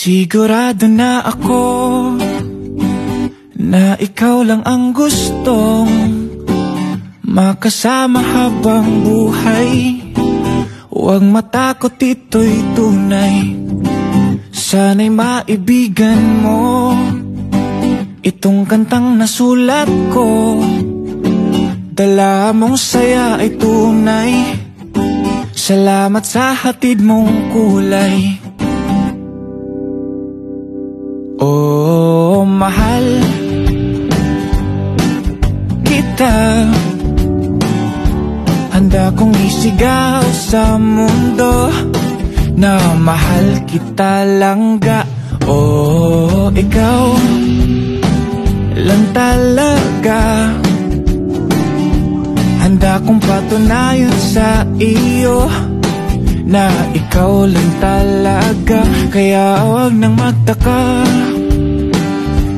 Sigurado na ako na ikaw lang ang gustong makasama habang buhay. Huwag matakot, ito'y tunay. Sana'y maibigan mo itong kantang nasulat ko. Dala mong saya ay tunay. Salamat sa hatid mong kulay. Oh, mahal kita. Handa kong isigaw sa mundo na mahal kita langga. Oh, ikaw lang talaga. Handa kong patunayan sa iyo na ikaw lang talaga. Kaya huwag nang magtaka.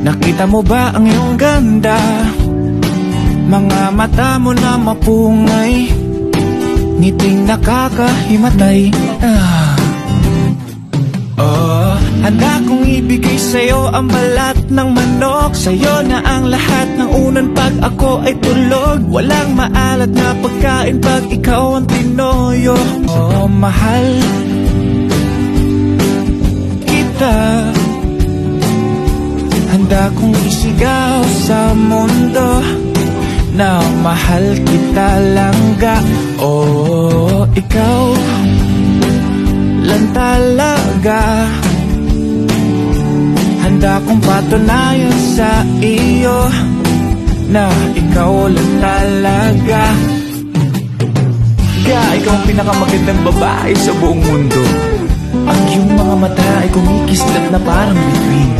Nakita mo ba ang iyong ganda? Mga mata mo na mapungay, ngiting nakakahimatay. Oh, handa kong ibigay sa'yo ang balat ng manok. Sa'yo na ang lahat ng unan pag ako ay tulog. Walang maalat na pagkain pag ikaw ang tinoyo. Oh, mahal kita. Handa kong isigaw sa mundo na mahal kita langga. Oh, ikaw lang talaga. Handa kong patunayan sa iyo na ikaw lang talaga. Ikaw ang pinakamagandang babae sa buong mundo. Ang iyong mga mata ay kumikislat na parang bituin.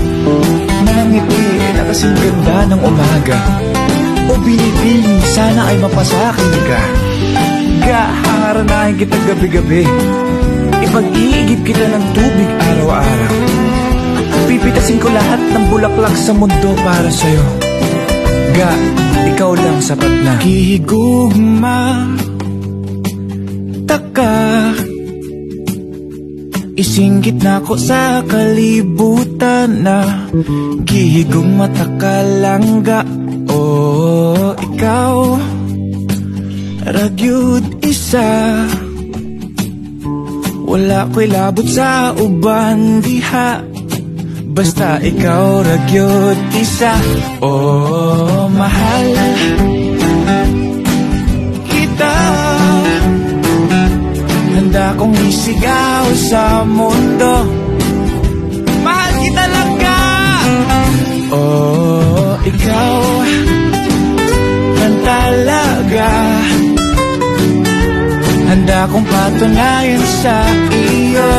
Nangiti na kasing ganda ng umaga. O binibini, sana ay mapasakin ka. Haharanahin kita gabi-gabi. Ipag-iigib kita ng tubig araw-araw. Pipitasin ko lahat ng bulaklak sa mundo para sa'yo. Ikaw lang sapat na. Gihigugma taka, isinggit na ko sa kalibutan na gihigong mata ka langga. Oh, ikaw ragyud isa. Wala ko'y labot sa uban diha, basta ikaw ragyud isa. Oh, mahal kita. Handa kong isigaw sa mundo, mahal kita langga. Oh, ikaw lang talaga. Handa kong patunayan sa iyo